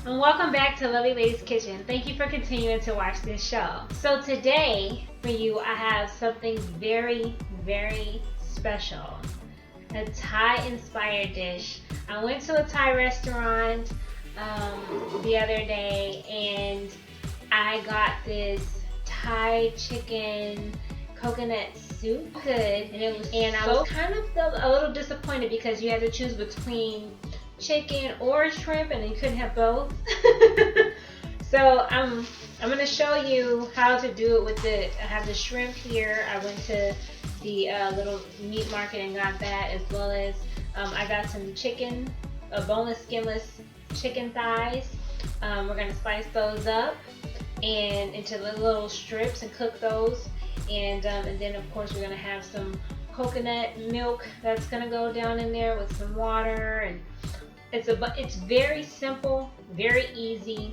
And welcome back to Lovely Lady's Kitchen. Thank you for continuing to watch this show. So today for you I have something very, very special. A Thai inspired dish. I went to a Thai restaurant the other day and I got this Thai chicken coconut soup. Good, and I was kind of a little disappointed because you had to choose between chicken or shrimp and you couldn't have both. So I'm gonna show you how to do it with the. I have the shrimp here. I went to the little meat market and got that, as well as I got some chicken, boneless, skinless chicken thighs. We're gonna slice those up and into little strips and cook those. And then of course we're gonna have some coconut milk that's gonna go down in there with some water, and it's very simple, very easy.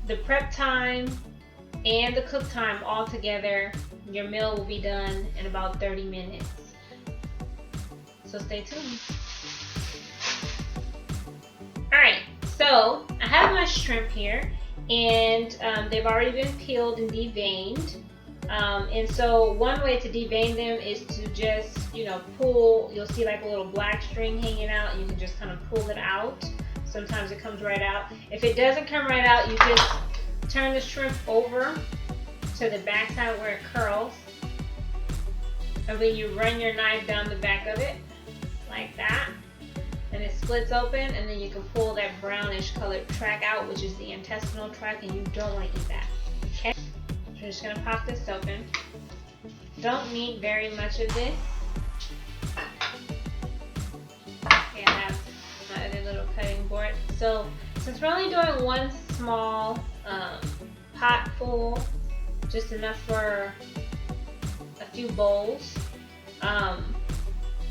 The prep time and the cook time all together, your meal will be done in about 30 minutes. So stay tuned. Alright, so I have my shrimp here, and they've already been peeled and deveined. And so one way to devein them is to just, pull. You'll see like a little black string hanging out. You can just kind of pull it out. Sometimes it comes right out. If it doesn't come right out, you just turn the shrimp over to the back side where it curls. And then you run your knife down the back of it like that. And it splits open, and then you can pull that brownish colored track out, which is the intestinal tract, and you don't want to eat that. Okay? We're just going to pop this open. Don't need very much of this. Okay, I have my other little cutting board. So since we're only doing one small pot full, just enough for a few bowls,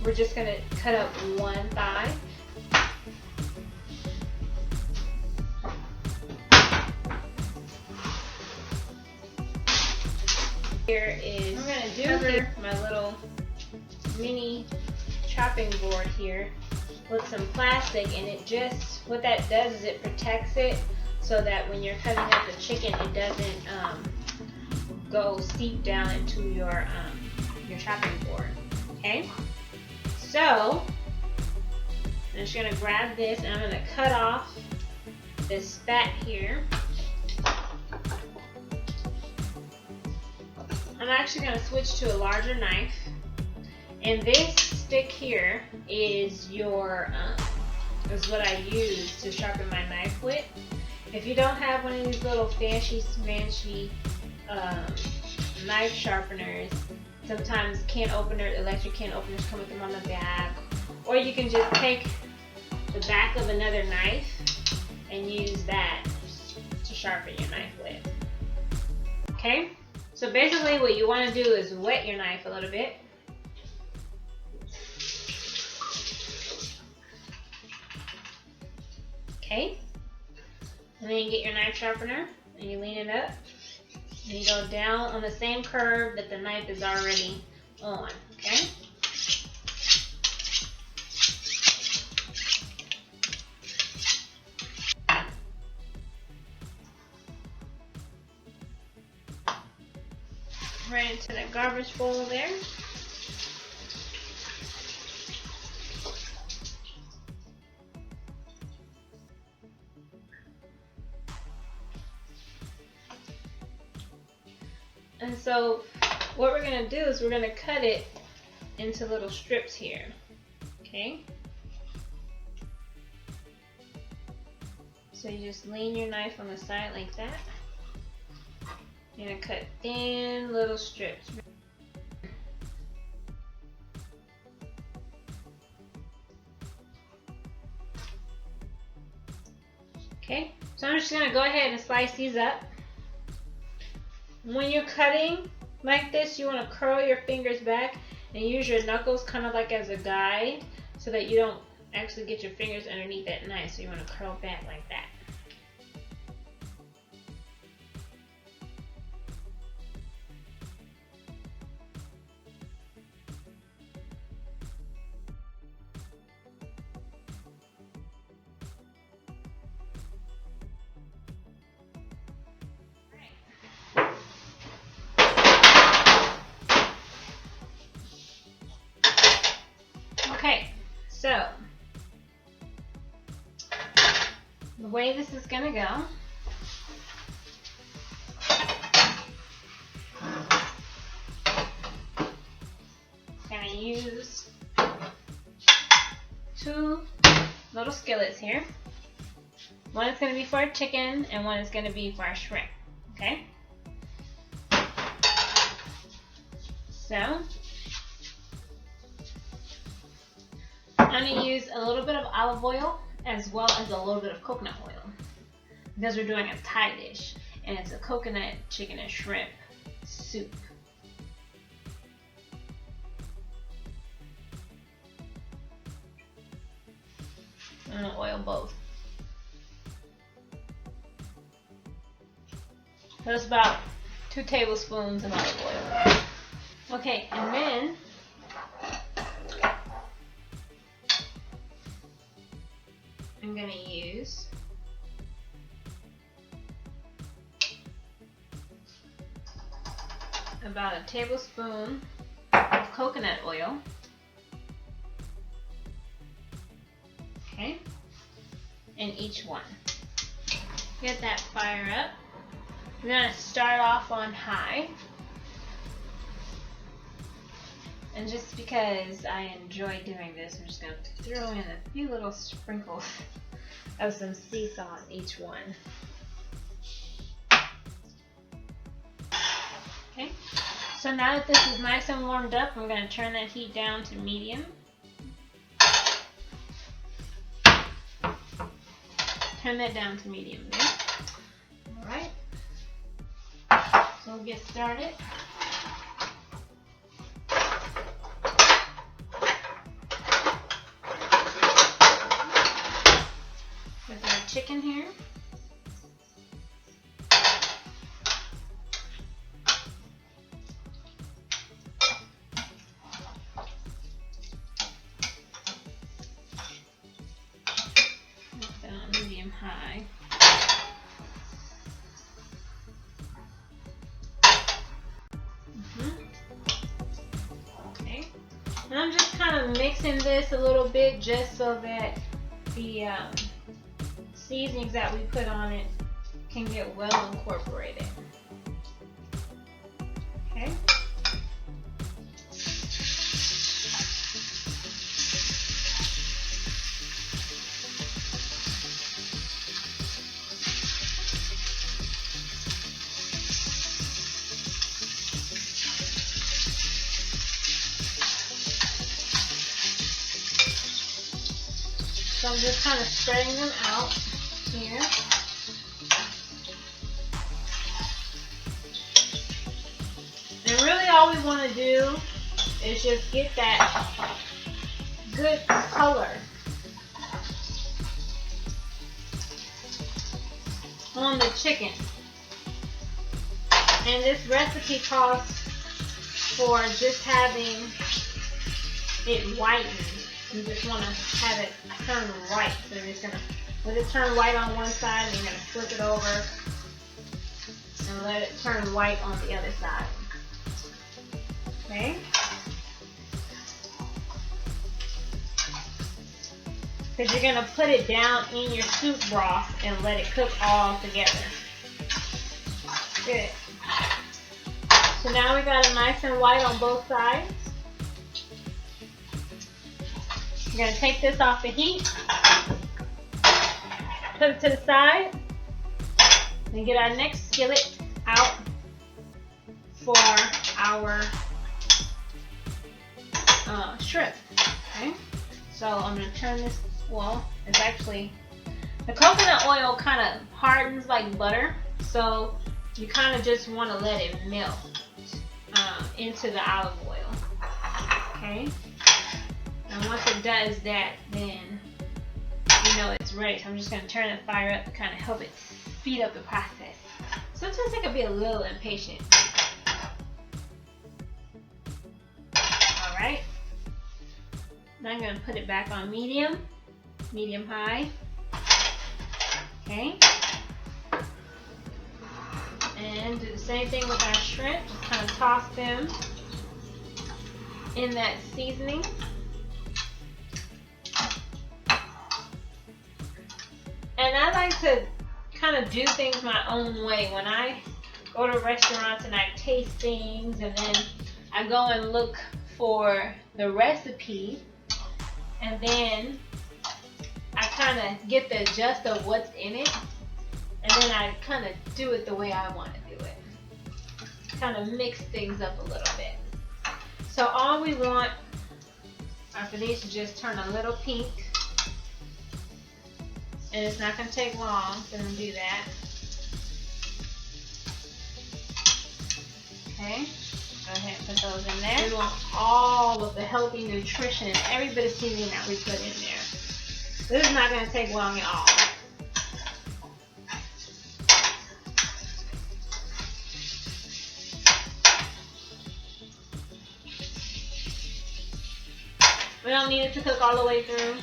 we're just going to cut up one thigh. Here is, I'm going to cover my little mini chopping board here with some plastic, and it just, what that does is it protects it so that when you're cutting up the chicken, it doesn't go seep down into your chopping board. Okay, so I'm just going to grab this and I'm going to cut off this fat here. I'm actually going to switch to a larger knife, and this stick here is is what I use to sharpen my knife with. If you don't have one of these little fancy smanchy knife sharpeners, sometimes electric can openers come with them on the back, or you can just take the back of another knife and use that to sharpen your knife with. Okay? So basically what you want to do is wet your knife a little bit. Okay? And then you get your knife sharpener and you lean it up. And you go down on the same curve that the knife is already on. Okay? Right into the garbage bowl there. And so what we're going to do is we're going to cut it into little strips here. Okay? So you just lean your knife on the side like that. You're going to cut thin little strips. Okay, so I'm just going to go ahead and slice these up. When you're cutting like this, you want to curl your fingers back and use your knuckles kind of like as a guide so that you don't actually get your fingers underneath that knife. So you want to curl back like that. Okay, so the way this is gonna go, I'm gonna use 2 little skillets here. One is gonna be for our chicken and one is gonna be for our shrimp. Okay? So I'm gonna use a little bit of olive oil as well as a little bit of coconut oil because we're doing a Thai dish and it's a coconut chicken and shrimp soup. I'm gonna oil both. That's about 2 tablespoons of olive oil. Okay, and then I'm gonna use about a tablespoon of coconut oil. Okay, in each one. Get that fire up. We're gonna start off on high. And just because I enjoy doing this, I'm just going to throw in a few little sprinkles of some sea salt in each one. Okay, so now that this is nice and warmed up, I'm going to turn that heat down to medium. Turn that down to medium there. Alright, so we'll get started. Chicken here. Put that on medium high. Okay. And I'm just kind of mixing this a little bit just so that the seasonings that we put on it can get well incorporated. Okay. So I'm just kind of spreading them out here. And really all we want to do is just get that good color on the chicken. And this recipe calls for just having it whitened. You just want to have it turn white. So you're just going to let it turn white on one side and you're going to flip it over and let it turn white on the other side. Okay? Because you're going to put it down in your soup broth and let it cook all together. Good. So now we got it nice and white on both sides. We're going to take this off the heat, put it to the side, and get our next skillet out for our shrimp. Okay, so I'm going to turn this, well, it's actually, the coconut oil kind of hardens like butter, so you kind of just want to let it melt into the olive oil. Okay. And once it does that, then you know it's ready. So I'm just going to turn the fire up to kind of help it speed up the process. Sometimes I can be a little impatient. Alright. Now I'm going to put it back on medium high. Okay. And do the same thing with our shrimp. Just kind of toss them in that seasoning. And I like to kind of do things my own way. When I go to restaurants and I taste things, and then I go and look for the recipe, and then I kind of get the gist of what's in it, and then I kind of do it the way I want to do it. Kind of mix things up a little bit. So all we want are for these to just turn a little pink. And it's not going to take long for them to do that. Okay, go ahead and put those in there. We want all of the healthy nutrition and every bit of seasoning that we put in there. This is not going to take long at all. We don't need it to cook all the way through.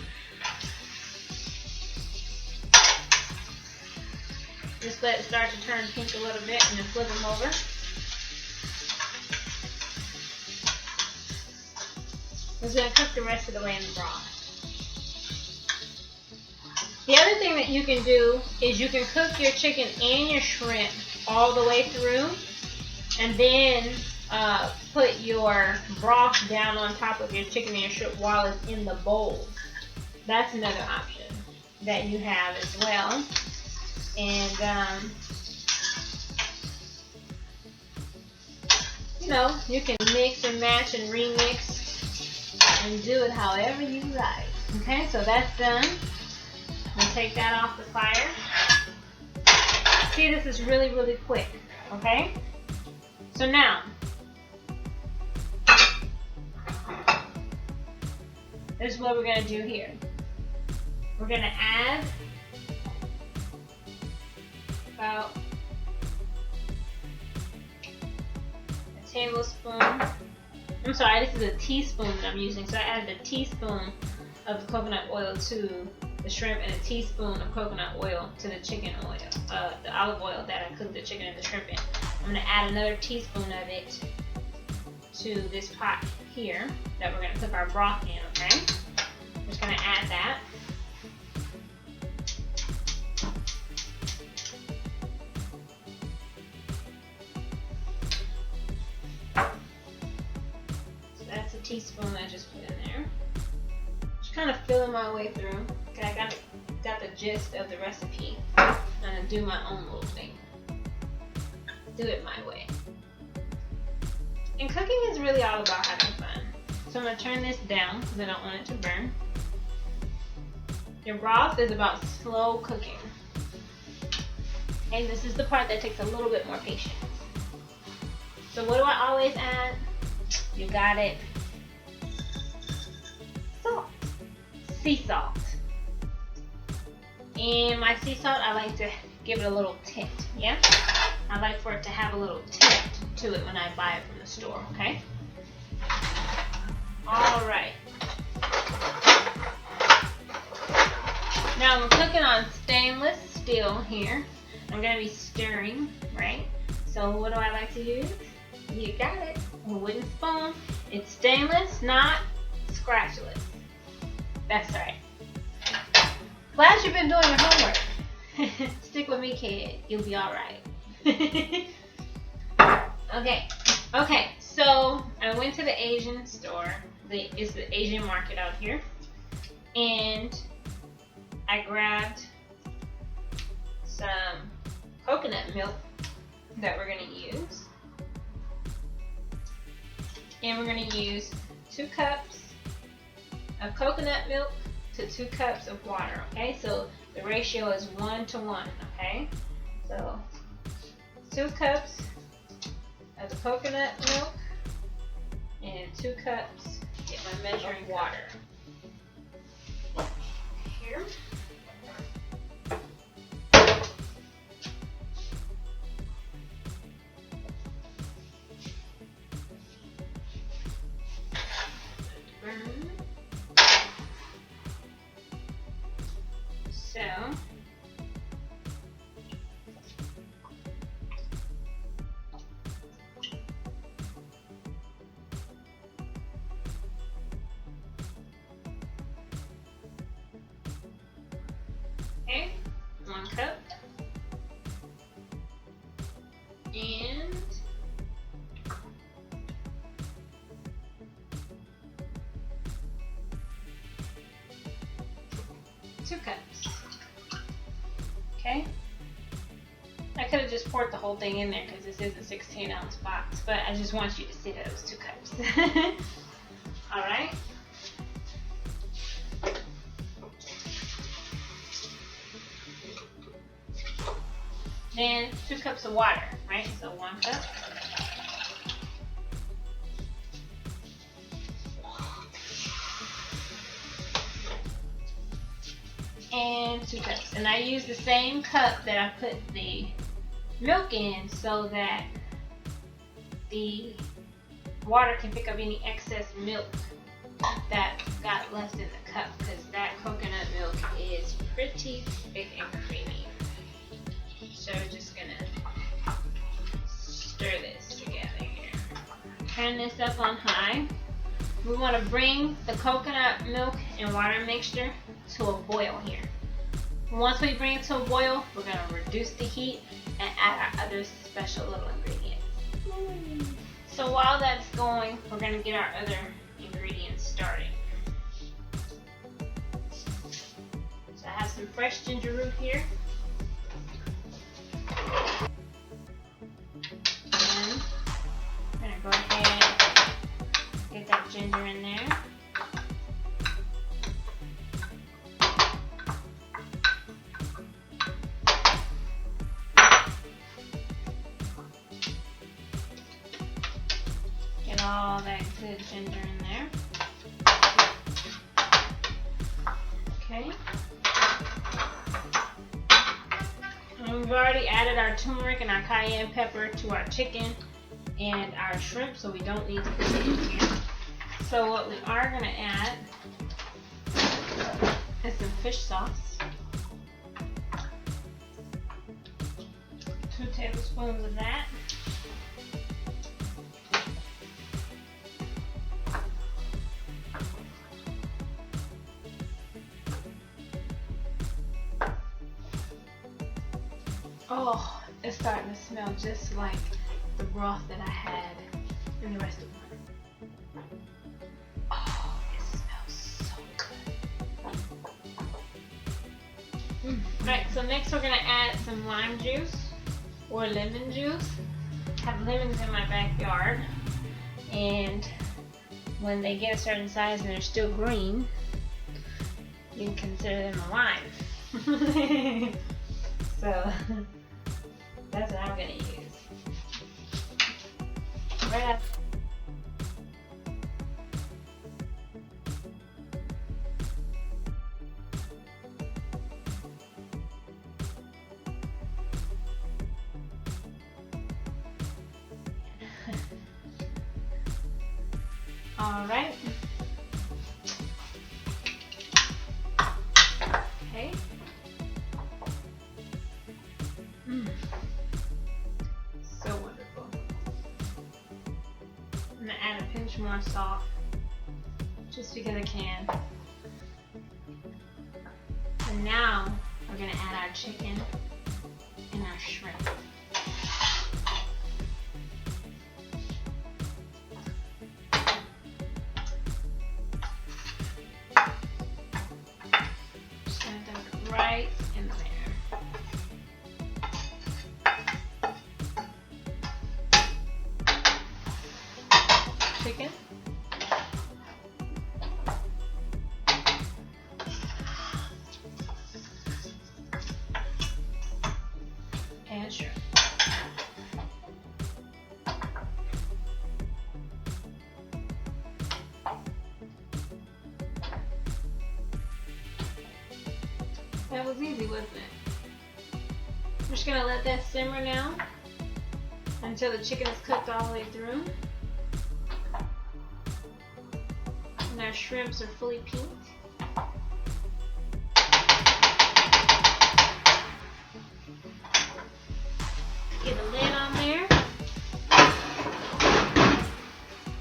Just let it start to turn pink a little bit and then flip them over. It's going to cook the rest of the way in the broth. The other thing that you can do is you can cook your chicken and your shrimp all the way through, and then put your broth down on top of your chicken and your shrimp while it's in the bowl. That's another option that you have as well. And you know, you can mix and match and remix and do it however you like. Okay, so that's done. I'm gonna take that off the fire. See, this is really, really quick. Okay, so now this is what we're gonna do here. We're gonna add about a tablespoon. I'm sorry, this is a teaspoon that I'm using. So I added a teaspoon of coconut oil to the shrimp and a teaspoon of coconut oil to the chicken oil, the olive oil that I cooked the chicken and the shrimp in. I'm going to add another teaspoon of it to this pot here that we're going to cook our broth in, okay? I'm just going to add that. Teaspoon I just put in there. Just kind of feeling my way through. Okay, I got the gist of the recipe. I'm gonna do my own little thing. Do it my way. And cooking is really all about having fun. So I'm gonna turn this down because I don't want it to burn. Your broth is about slow cooking. And this is the part that takes a little bit more patience. So what do I always add? You got it. Salt. Sea salt. And my sea salt, I like to give it a little tint, yeah? I like for it to have a little tint to it when I buy it from the store, okay? Alright. Now I'm cooking on stainless steel here. I'm going to be stirring, right? So what do I like to use? You got it. A wooden spoon. It's stainless, not scratchless. That's right. Glad you've been doing your homework. Stick with me, kid. You'll be alright. Okay, so I went to the Asian store. It's the Asian market out here. And I grabbed some coconut milk that we're going to use. And we're going to use 2 cups of coconut milk to 2 cups of water, okay? So the ratio is 1 to 1, okay? So 2 cups of the coconut milk and 2 cups, get my measuring water. Here. So 2 cups. Okay. I could have just poured the whole thing in there because this is a 16-ounce box, but I just want you to see that it was 2 cups. All right. Then 2 cups of water, right? So 1 cup. And 2 cups. And I use the same cup that I put the milk in so that the water can pick up any excess milk that got left in the cup, because that coconut milk is pretty thick and creamy. So we're just gonna stir this together here. Turn this up on high. We want to bring the coconut milk and water mixture to a boil here. Once we bring it to a boil, we're going to reduce the heat and add our other special little ingredients. So while that's going, we're going to get our other ingredients started. So I have some fresh ginger root here. And I'm going to go ahead and get that ginger in there. Get all that good ginger in there. Okay. And we've already added our turmeric and our cayenne pepper to our chicken and our shrimp, so we don't need to put it in here. So what we are going to add is some fish sauce. 2 tablespoons of that. Oh, it's starting to smell just like the broth that I had in the restaurant. Oh, it smells so good. Alright, so next we're going to add some lime juice or lemon juice. I have lemons in my backyard, and when they get a certain size and they're still green, you can consider them a lime. So that's what I'm going to use. Right after. All right. Okay. So wonderful. I'm gonna add a pinch more salt, just because I can. And now we're gonna add our chicken and our shrimp. Just gonna dump it right in there. Chicken. And shrimp. That was easy, wasn't it? We're just gonna let that simmer now until the chicken is cooked all the way through. And our shrimps are fully pink. Get a lid on there.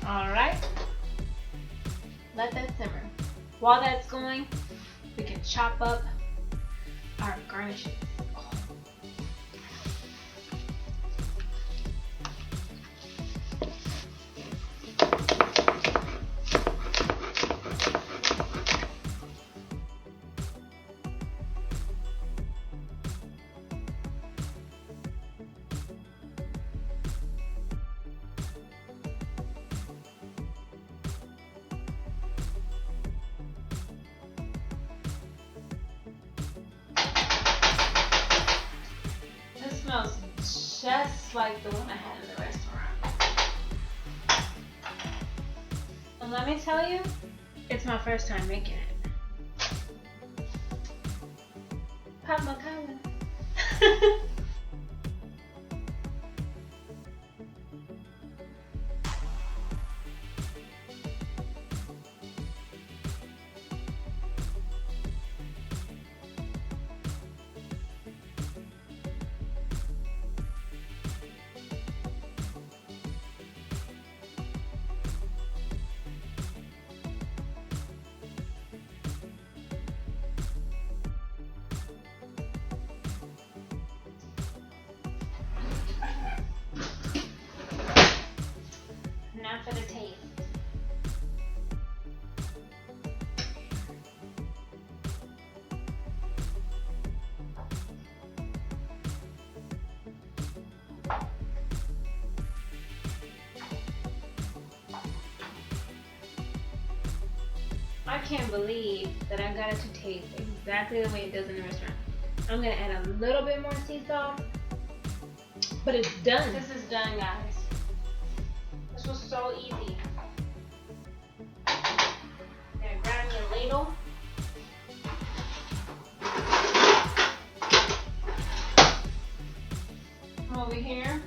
Alright. Let that simmer. While that's going, we can chop up our garnishes. just like the one I had in the restaurant. And let me tell you, it's my first time making it. Pop my collar. Now for the taste. I can't believe that I got it to taste exactly the way it does in the restaurant. I'm gonna add a little bit more sea salt, but it's done. This is done, guys. This was so easy. Now grab your ladle. Come over here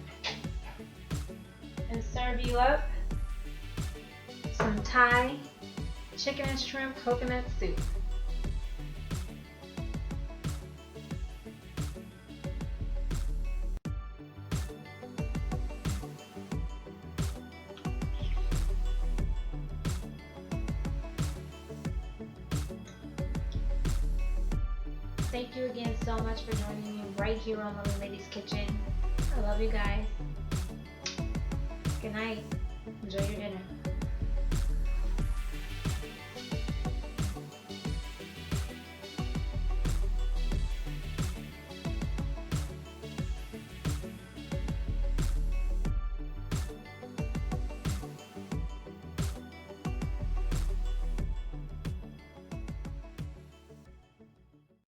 and serve you up some Thai chicken and shrimp coconut soup. Thank you again so much for joining me right here on Lovely Lady's Kitchen. I love you guys. Good night. Enjoy your dinner.